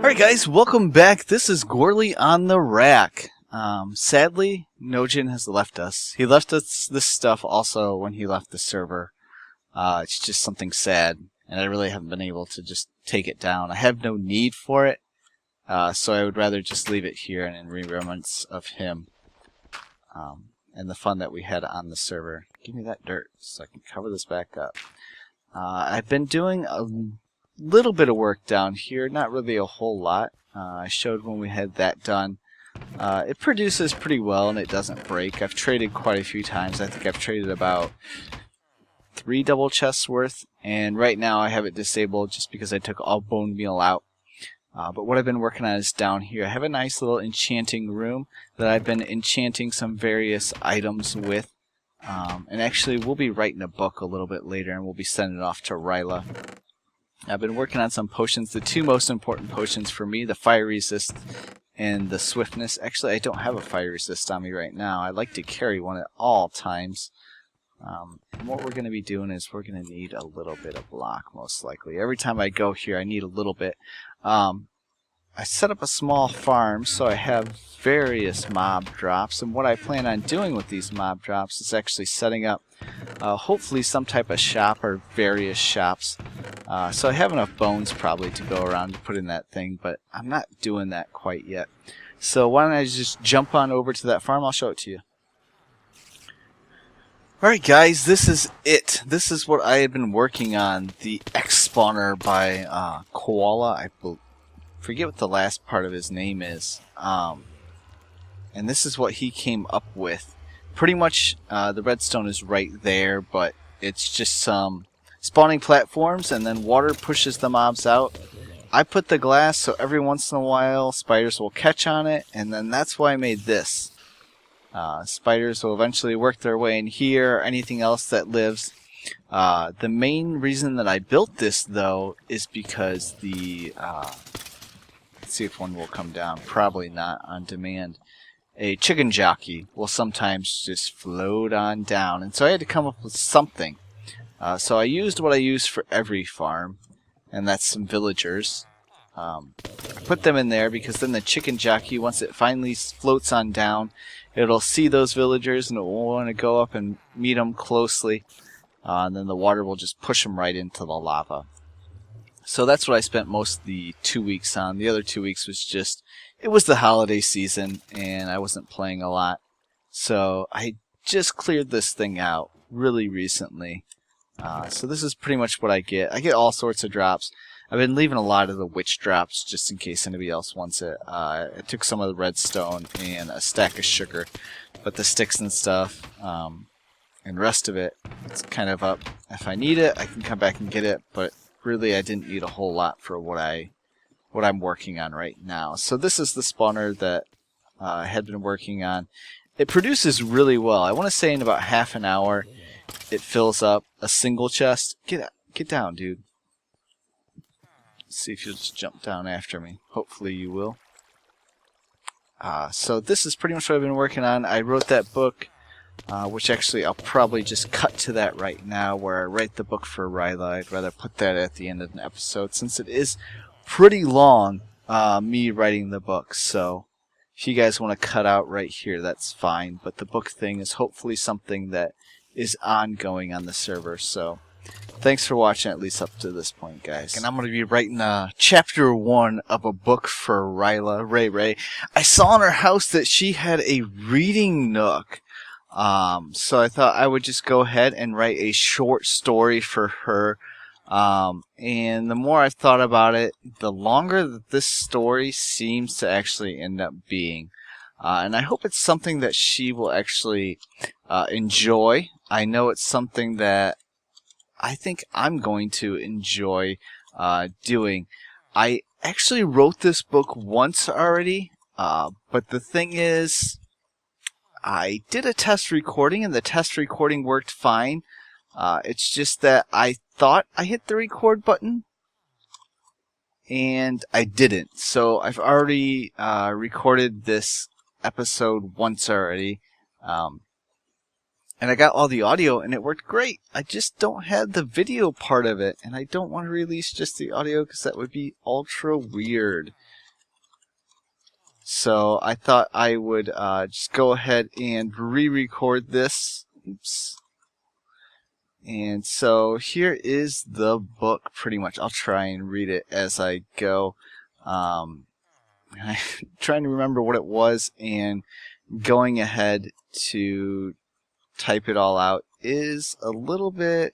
Alright guys, welcome back. This is Gourley on the RAC. Sadly, Nojin has left us. He left us this stuff also when he left the server. It's just something sad, and I really haven't been able to just take it down. I have no need for it, so I would rather just leave it here and in remembrance of him and the fun that we had on the server. Give me that dirt so I can cover this back up. I've been doing a little bit of work down here, not really a whole lot. I showed when we had that done. It produces pretty well and it doesn't break. I've traded quite a few times. I think I've traded about 3 double chests worth, and right now I have it disabled just because I took all bone meal out. But what I've been working on is down here. I have a nice little enchanting room that I've been enchanting some various items with. And actually we'll be writing a book a little bit later and we'll be sending it off to Ryla. I've been working on some potions. The 2 most important potions for me, the fire resist and the swiftness. Actually, I don't have a fire resist on me right now. I like to carry one at all times. And what we're going to be doing is we're going to need a little bit of block, most likely. Every time I go here, I need a little bit. I set up a small farm, so I have various mob drops, and what I plan on doing with these mob drops is actually setting up hopefully some type of shop or various shops. So I have enough bones probably to go around to put in that thing, but I'm not doing that quite yet. So why don't I just jump on over to that farm? I'll show it to you. Alright guys, this is it. This is what I have been working on. The X spawner by Koala. I forget what the last part of his name is. And this is what he came up with. Pretty much the redstone is right there, but it's just some spawning platforms and then water pushes the mobs out. I put the glass so every once in a while spiders will catch on it, and then that's why I made this. Spiders will eventually work their way in here, or anything else that lives. The main reason that I built this though is because the let's see if one will come down. Probably not on demand. A chicken jockey will sometimes just float on down, and so I had to come up with something. So I used what I use for every farm, and that's some villagers. I put them in there because then the chicken jockey, once it finally floats on down, it'll see those villagers and it will want to go up and meet them closely, and then the water will just push them right into the lava. So that's what I spent most of the 2 weeks on. The other 2 weeks was just, it was the holiday season and I wasn't playing a lot. So I just cleared this thing out really recently. So this is pretty much what I get. I get all sorts of drops. I've been leaving a lot of the witch drops just in case anybody else wants it. I took some of the redstone and a stack of sugar, but the sticks and stuff and the rest of it, it's kind of up. If I need it, I can come back and get it, but really I didn't need a whole lot for what I'm working on right now. So this is the spawner that I had been working on. It produces really well. I want to say in about half an hour it fills up a single chest. Get down, dude. Let's see if you'll just jump down after me. Hopefully you will. So this is pretty much what I've been working on. I wrote that book, which actually I'll probably just cut to that right now, where I write the book for Ryla. I'd rather put that at the end of an episode since it is pretty long, me writing the book. So if you guys want to cut out right here, that's fine. But the book thing is hopefully something that is ongoing on the server. So thanks for watching, at least up to this point, guys. And I'm going to be writing chapter 1 of a book for Ryla, Rey-Rey. I saw in her house that she had a reading nook. So I thought I would just go ahead and write a short story for her. And the more I've thought about it, the longer that this story seems to actually end up being. And I hope it's something that she will actually enjoy. I know it's something that I think I'm going to enjoy doing. I actually wrote this book once already, but the thing is, I did a test recording and the test recording worked fine. It's just that I thought I hit the record button and I didn't. So I've already recorded this episode once already. And I got all the audio and it worked great. I just don't have the video part of it, and I don't want to release just the audio because that would be ultra weird. So I thought I would just go ahead and re-record this. Oops. And so here is the book, pretty much. I'll try and read it as I go. I'm trying to remember what it was, and going ahead to type it all out is a little bit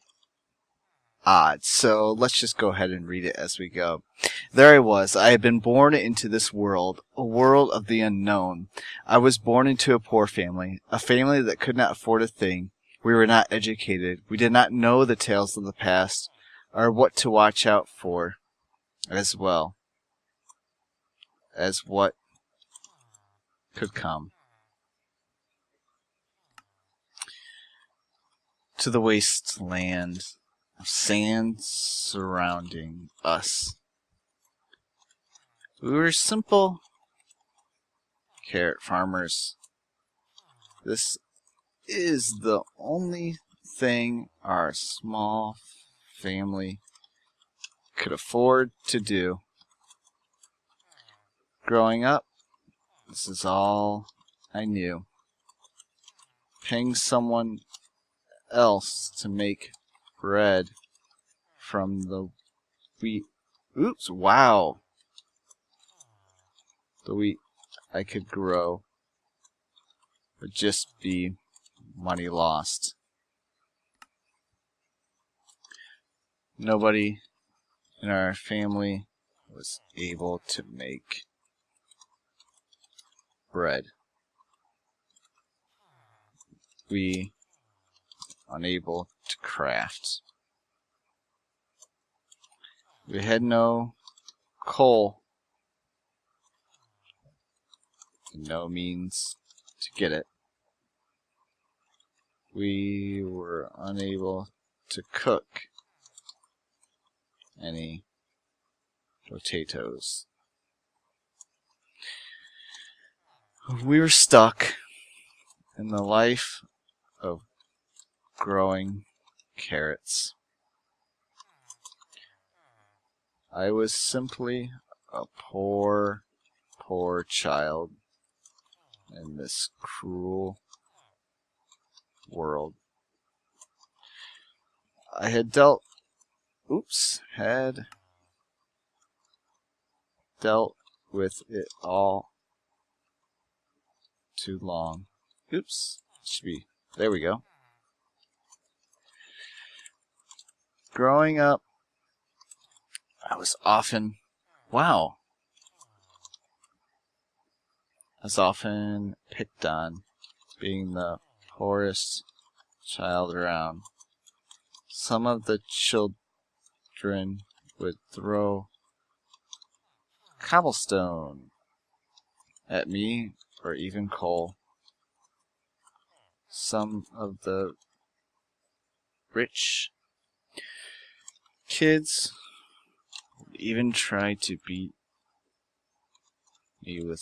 odd. So let's just go ahead and read it as we go. There I was. I had been born into this world, a world of the unknown. I was born into a poor family, a family that could not afford a thing. We were not educated. We did not know the tales of the past, or what to watch out for, as well as what could come. To the wasteland of sand surrounding us. We were simple carrot farmers. This is the only thing our small family could afford to do. Growing up, this is all I knew. Paying someone else to make bread from the wheat. Oops, wow. The wheat I could grow would just be money lost. Nobody in our family was able to make bread. We unable to craft. We had no coal, and no means to get it. We were unable to cook any potatoes. We were stuck in the life of growing carrots. I was simply a poor child in this cruel world. I had dealt with it all too long. There we go. Growing up, I was often picked on, being the poorest child around. Some of the children would throw cobblestone at me, or even coal. Some of the rich kids would even try to beat me with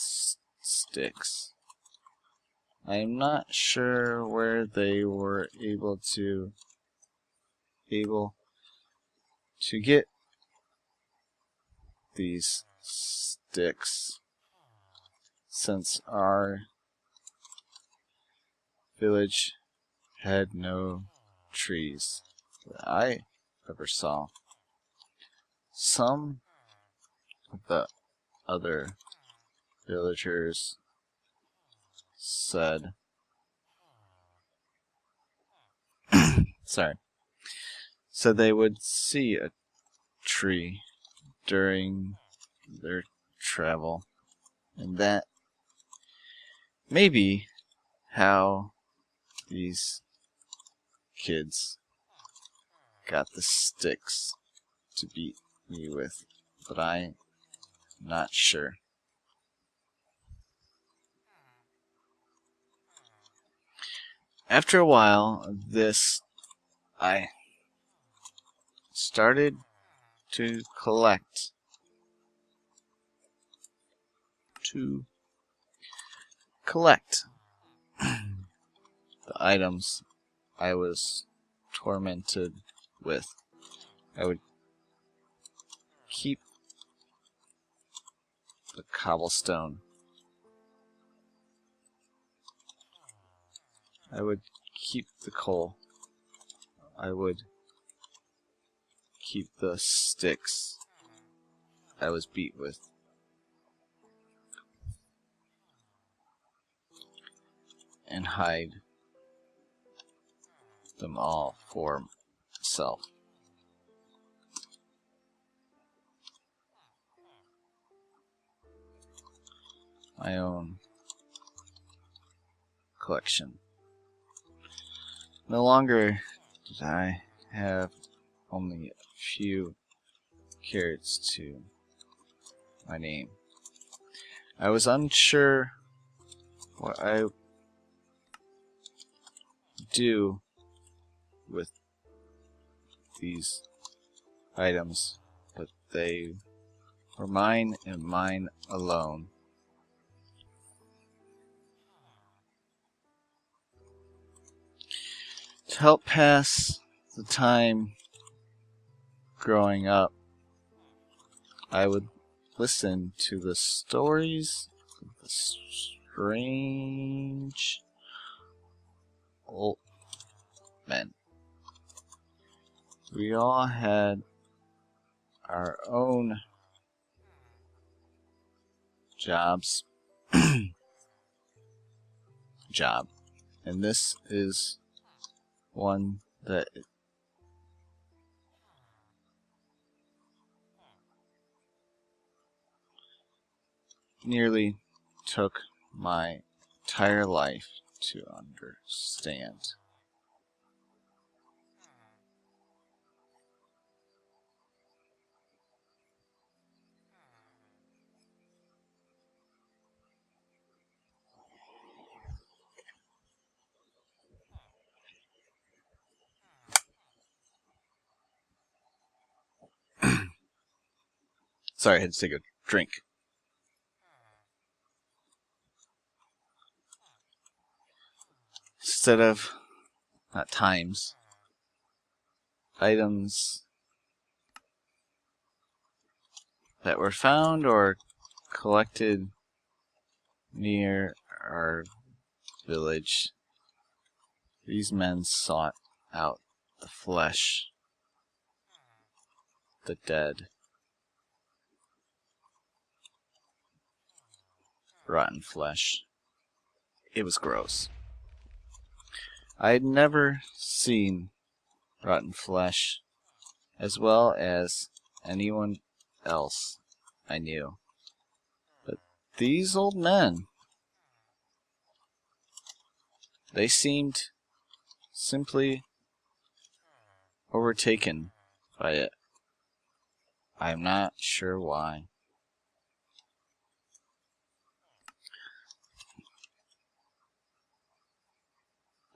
sticks. I am not sure where they were able to get these sticks, since our village had no trees that I ever saw. Some of the other villagers said they would see a tree during their travel, and that may be how these kids got the sticks to beat me with, but I'm not sure. After a while of this, I started to collect the items I was tormented with. I would keep the cobblestone I would keep the coal. I would keep the sticks I was beat with. And hide them all for myself. My own collection. No longer did I have only a few carrots to my name. I was unsure what I would do with these items, but they were mine and mine alone. To help pass the time growing up, I would listen to the stories of the strange old men. We all had our own jobs, and this is one that nearly took my entire life to understand. Sorry, I had to take a drink. Instead of, not times, items that were found or collected near our village, these men sought out the flesh, the dead, rotten flesh. It was gross. I had never seen rotten flesh as well as anyone else I knew. But these old men, they seemed simply overtaken by it. I am not sure why.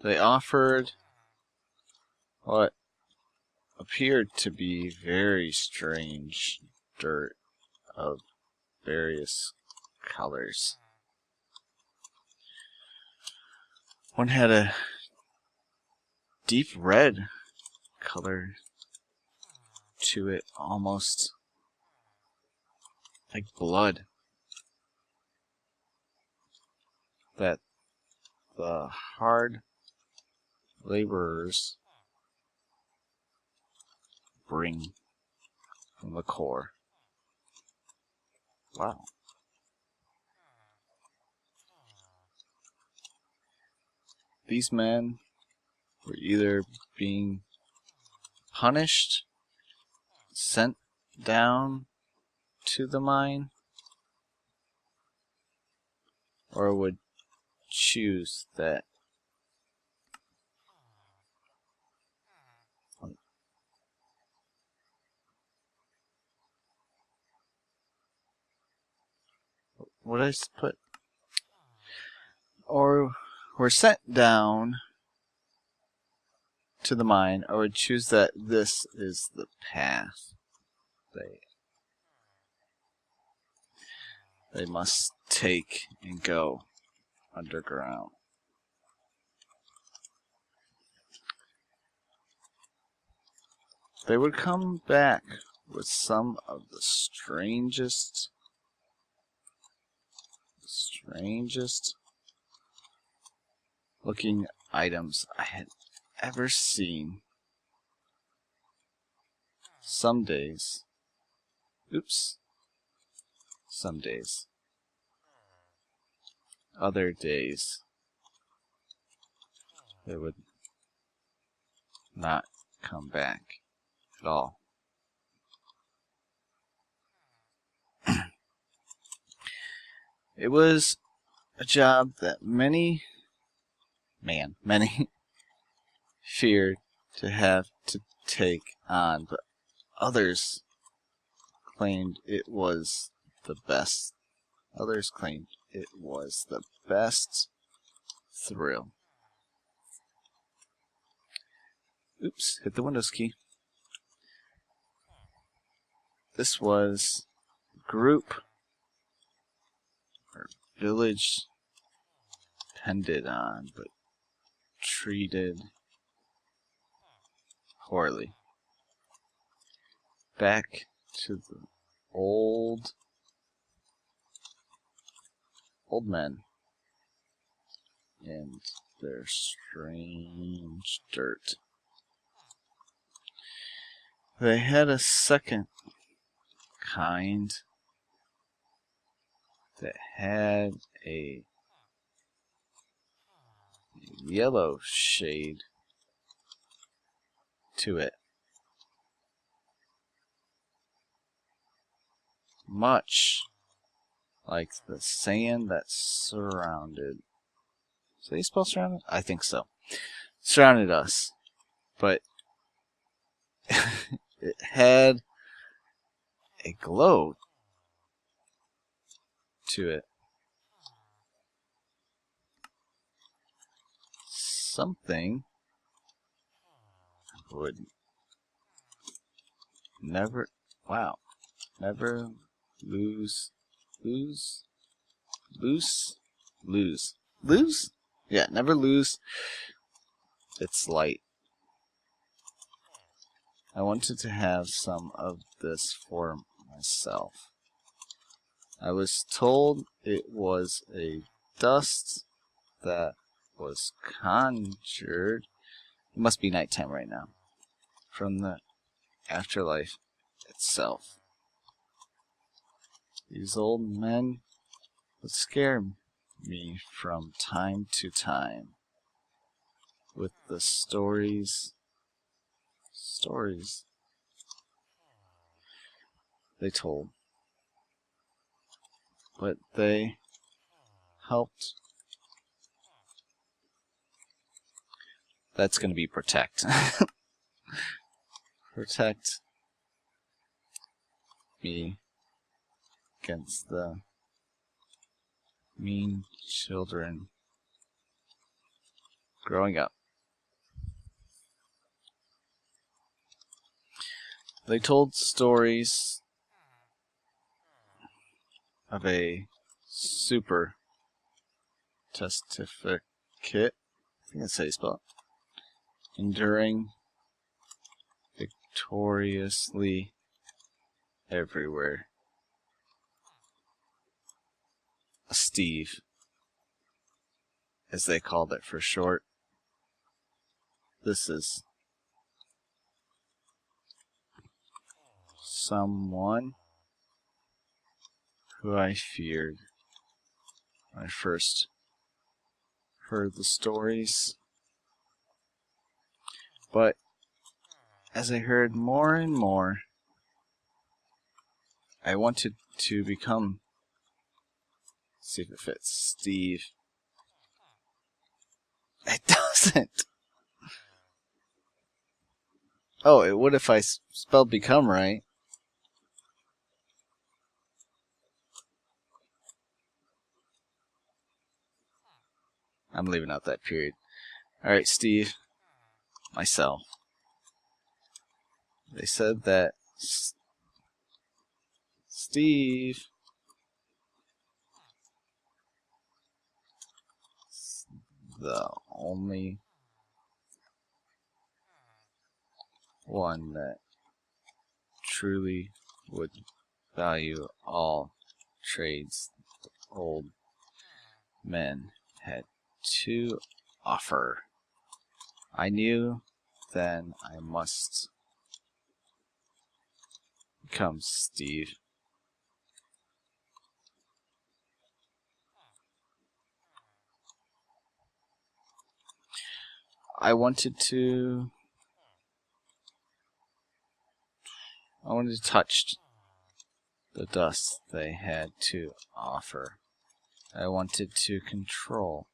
They offered what appeared to be very strange dirt of various colors. One had a deep red color to it, almost like blood, that the hard laborers bring from the core. Wow. These men were either being punished, sent down to the mine, or would choose that what did I put? Or were sent down to the mine, or would choose that this is the path they must take and go underground. They would come back with some of the strangest looking items I had ever seen. Some days, some days, other days, they would not come back at all. It was a job that many feared to have to take on, but others claimed it was the best. Others claimed it was the best thrill. Oops, hit the Windows key. This was a group or village depended on, but treated poorly. Back to the old men and their strange dirt. They had a second kind that had a yellow shade to it, much like the sand that surrounded. Is that you spell surrounded? I think so. Surrounded us, but it had a glow to it. Something would never lose? Yeah, never lose its light. I wanted to have some of this for myself. I was told it was a dust that was conjured. It must be nighttime right now. From the afterlife itself. These old men would scare me from time to time with the stories they told. But they helped. That's going to be protect. Protect me against the mean children growing up. They told stories of a super testificate, I think that's how you spell it, enduring victoriously everywhere. A Steve, as they called it for short. This is someone who I feared when I first heard the stories. But as I heard more and more, I wanted to become, see if it fits, Steve. It doesn't. Oh, it would if I spelled become right. I'm leaving out that period. Alright, Steve. Myself. They said that Steve is the only one that truly would value all trades the old men had to offer. I knew then I must become Steve. I wanted to touch the dust they had to offer. I wanted to control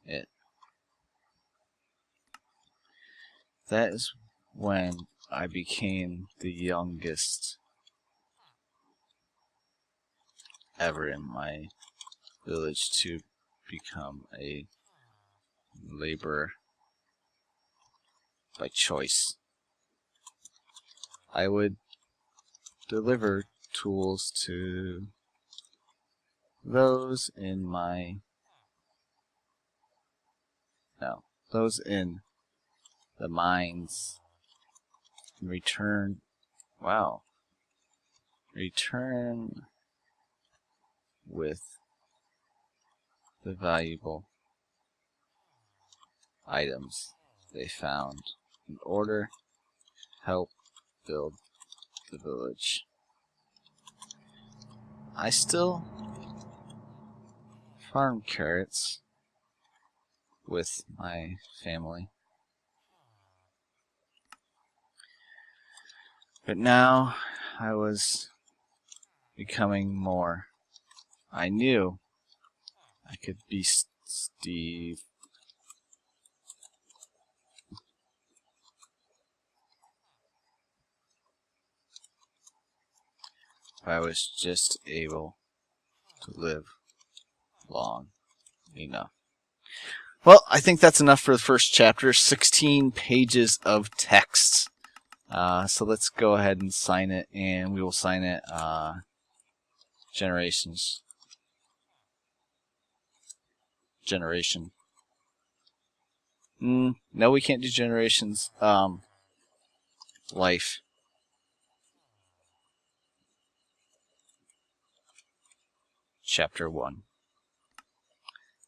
it. That is when I became the youngest ever in my village to become a laborer by choice. I would deliver tools to those in the mines and return with the valuable items they found in order to help build the village. I still farm carrots with my family, but now I was becoming more. I knew I could be Steve. If I was just able to live long enough. Well, I think that's enough for the first chapter. 16 pages of text. So let's go ahead and sign it, and we will sign it generation. No, we can't do generations. Life. Chapter 1.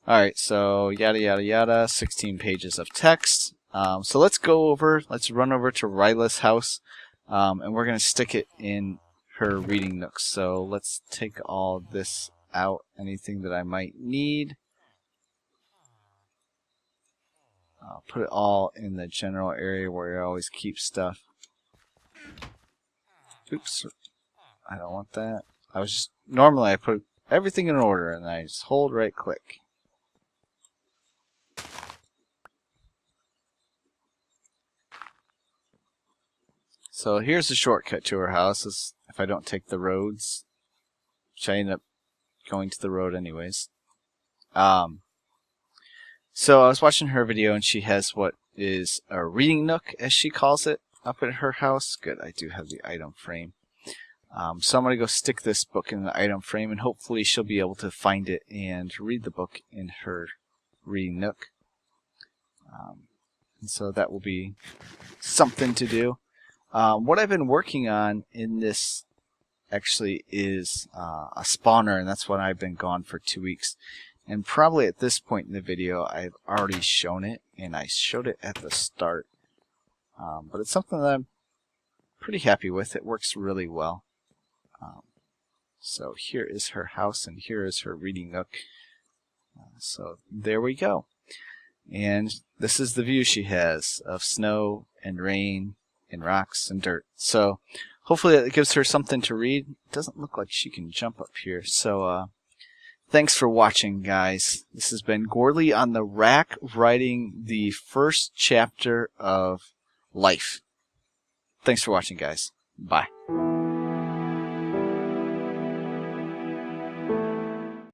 Alright, so yada yada yada, 16 pages of text. So let's run over to Ryla's house, and we're going to stick it in her reading nook. So let's take all this out, anything that I might need. I'll put it all in the general area where I always keep stuff. Oops, I don't want that. Normally I put everything in order and I just hold right click. So here's the shortcut to her house, if I don't take the roads, which I end up going to the road anyways. So I was watching her video, and she has what is a reading nook, as she calls it, up at her house. Good, I do have the item frame. So I'm going to go stick this book in the item frame, and hopefully she'll be able to find it and read the book in her reading nook. And so that will be something to do. What I've been working on in this actually is a spawner, and that's what I've been gone for 2 weeks. And probably at this point in the video I've already shown it, and I showed it at the start. But it's something that I'm pretty happy with. It works really well. So here is her house, and here is her reading nook. So there we go. And this is the view she has of snow and rain and rocks and dirt. So hopefully that gives her something to read. It doesn't look like she can jump up here. So thanks for watching, guys. This has been Gourley on the RAC, writing the first chapter of Life. Thanks for watching, guys. Bye.